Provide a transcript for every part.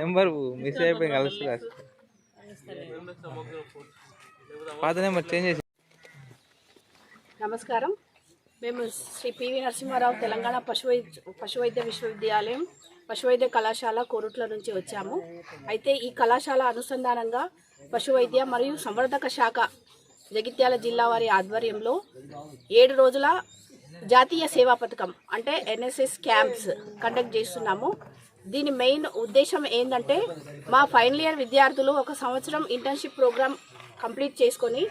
Number miss అయిపోయింది కలుస్తుంది పాత నెంబర్ చేంజ్ చేసి. నమస్కారం. మేము శ్రీ పివి నరసింహారావు తెలంగాణ పశువైద్య విశ్వవిద్యాలయం పశువైద్య కళాశాల కోరుట్ల నుంచి వచ్చాము. అయితే ఈ కళాశాల అనుసంధానంగా పశువైద్య మరియు సంవర్ధక శాఖ జగిత్యాల జిల్లా వారి ఆధ్వర్యంలో 7 రోజుల జాతీయ సేవా పథకం అంటే NSS క్యాంప్స్ కండక్ట్ చేస్తున్నాము. దీని మెయిన్ ఉద్దేశం ఏంటంటే మా ఫైనల్ ఇయర్ విద్యార్థులు 1 సంవత్సరం ఇంటర్న్షిప్ ప్రోగ్రామ్ కంప్లీట్ చేసుకొని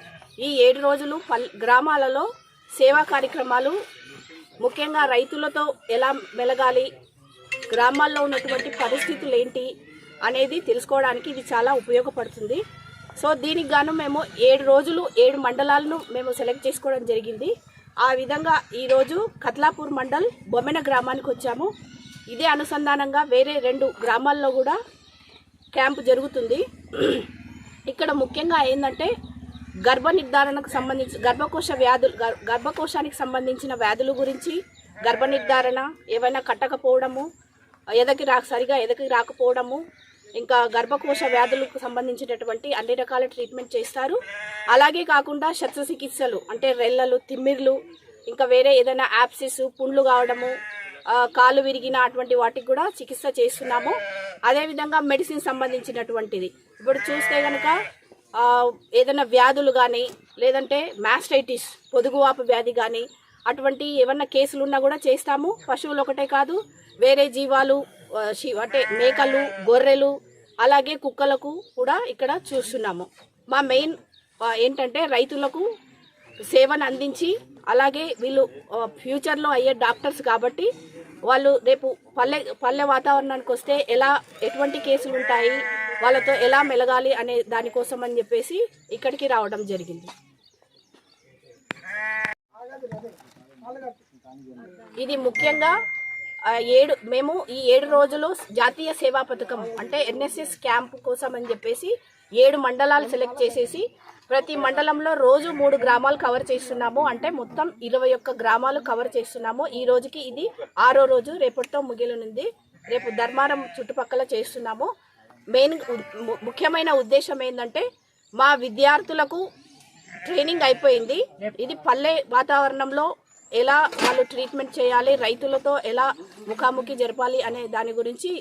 ఈ 7 రోజులు గ్రామాలలో సేవా కార్యక్రమాలు, ముఖ్యంగా రైతులతో ఎలా మెలగాలి, గ్రామాల్లో ఉన్నటువంటి పరిస్థితులు ఏంటి అనేది తెలుసుకోవడానికి ఇది చాలా ఉపయోగపడుతుంది. సో దీనికి గాను మేము 7 రోజులు 7 మండలాలను మేము సెలెక్ట్ చేసుకోవడం జరిగింది. ఆ విధంగా ఈరోజు కత్లాపూర్ మండల్ బొమ్మెన గ్రామానికి వచ్చాము. ఇదే అనుసంధానంగా వేరే 2 గ్రామాల్లో కూడా క్యాంపు జరుగుతుంది. ఇక్కడ ముఖ్యంగా ఏంటంటే గర్భ నిర్ధారణకు సంబంధించి గర్భకోశానికి సంబంధించిన వ్యాధుల గురించి, గర్భ నిర్ధారణ, ఏవైనా కట్టకపోవడము, సరిగా ఎదకి రాకపోవడము, ఇంకా గర్భకోశ వ్యాధులకు సంబంధించినటువంటి అన్ని రకాల ట్రీట్మెంట్ చేస్తారు. అలాగే కాకుండా శస్త్రచికిత్సలు అంటే రెల్లలు, తిమ్మిర్లు, ఇంకా వేరే ఏదైనా యాప్సిస్, పుండ్లు కావడము, కాలు విరిగిన అటువంటి వాటికి కూడా చికిత్స చేస్తున్నాము. అదేవిధంగా మెడిసిన్ సంబంధించినటువంటిది ఇప్పుడు చూస్తే కనుక ఏదైనా వ్యాధులు కానీ, లేదంటే మాస్టైటిస్ పొదుగువాపు వ్యాధి కానీ అటువంటి ఏమన్నా కేసులు ఉన్నా కూడా చేస్తాము. పశువులు ఒకటే కాదు, వేరే జీవాలు అంటే మేకలు, గొర్రెలు, అలాగే కుక్కలకు కూడా ఇక్కడ చూస్తున్నాము. మా మెయిన్ ఏంటంటే రైతులకు సేవను అందించి, అలాగే వీళ్ళు ఫ్యూచర్లో అయ్యే డాక్టర్స్ కాబట్టి వాళ్ళు రేపు పల్లె వాతావరణానికి వస్తే ఎటువంటి కేసులు ఉంటాయి, వాళ్ళతో ఎలా మెలగాలి అనే దానికోసం అని చెప్పేసి ఇక్కడికి రావడం జరిగింది. ఇది ముఖ్యంగా మేము ఈ 7 రోజులు జాతీయ సేవా పథకం అంటే NSS క్యాంప్ కోసం అని చెప్పేసి 7 మండలాలు సెలెక్ట్ చేసేసి ప్రతి మండలంలో రోజు 3 గ్రామాలు కవర్ చేస్తున్నాము. అంటే మొత్తం 21 గ్రామాలు కవర్ చేస్తున్నాము. ఈ రోజుకి ఇది 6వ రోజు, రేపటితో ముగియనుంది. రేపు ధర్మారం చుట్టుపక్కల చేస్తున్నాము. ముఖ్యమైన ఉద్దేశం ఏంటంటే మా విద్యార్థులకు ట్రైనింగ్ అయిపోయింది. ఇది పల్లె వాతావరణంలో ఎలా వాళ్ళు ట్రీట్మెంట్ చేయాలి, రైతులతో ఎలా ముఖాముఖి జరపాలి అనే దాని గురించి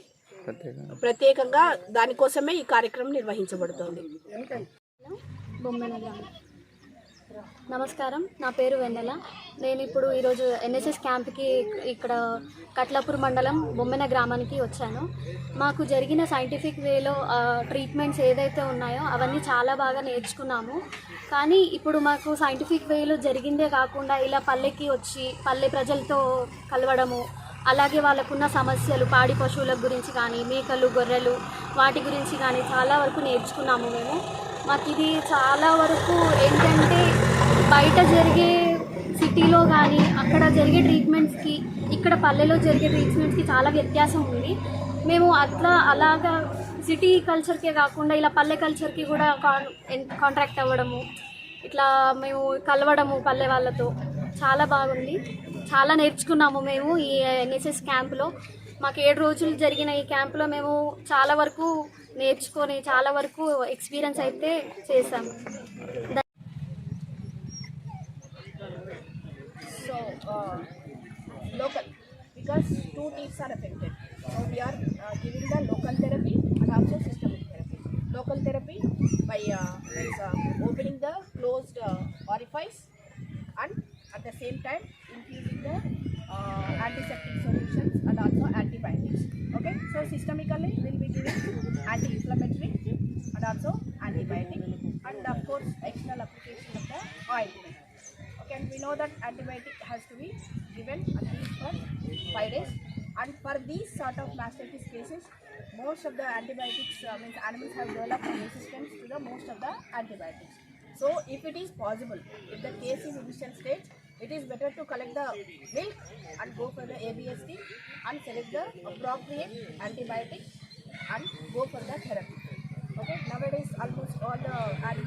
ప్రత్యేకంగా దానికోసమే ఈ కార్యక్రమం నిర్వహించబడుతోంది. నమస్కారం, నా పేరు వెన్నెల. నేను ఇప్పుడు ఈరోజు NSS క్యాంప్కి ఇక్కడ కట్లాపూర్ మండలం బొమ్మెన గ్రామానికి వచ్చాను. మాకు జరిగిన సైంటిఫిక్ వేలో ట్రీట్మెంట్స్ ఏదైతే ఉన్నాయో అవన్నీ చాలా బాగా నేర్చుకున్నాము. కానీ ఇప్పుడు మాకు సైంటిఫిక్ వేలో జరిగిందే కాకుండా ఇలా పల్లెకి వచ్చి పల్లె ప్రజలతో కలవడము, అలాగే వాళ్ళకున్న సమస్యలు, పాడి పశువుల గురించి కానీ, మేకలు, గొర్రెలు వాటి గురించి కానీ చాలా వరకు నేర్చుకున్నాము మేము. మాకు ఇది చాలా వరకు ఏంటంటే బయట జరిగే సిటీలో కానీ అక్కడ జరిగే ట్రీట్మెంట్స్కి ఇక్కడ పల్లెలో జరిగే ట్రీట్మెంట్స్కి చాలా వ్యత్యాసం ఉంది. మేము అలాగా సిటీ కల్చర్కే కాకుండా ఇలా పల్లె కల్చర్కి కూడా కాంట్రాక్ట్ అవ్వడము, ఇట్లా మేము కలవడము పల్లె వాళ్ళతో చాలా బాగుంది. చాలా నేర్చుకున్నాము మేము ఈ NSS క్యాంపులో. మాకు 7 రోజులు జరిగిన ఈ క్యాంపులో మేము చాలా వరకు నేర్చుకొని చాలా వరకు ఎక్స్పీరియన్స్ అయితే చేసాము. So local, because 2 teams are affected, so we are giving the local therapy and also systemic therapy. Local therapy by opening the closed orifice and at the same time infusing the antiseptic solutions and also antibiotics. Okay, so systemically we will be giving anti-inflammatory and also antibiotic, and of course external application of the ointment. Okay, and we know that antibiotic has to be given at least for 5 days, and for these sort of mastitis cases most of the antibiotics means animals have developed resistance to the most of the antibiotics. So if it is possible, if the case is initial stage, it is better to collect the milk and go for the ABST and select the appropriate antibiotic and go for the therapy. Okay, nowadays almost all the animals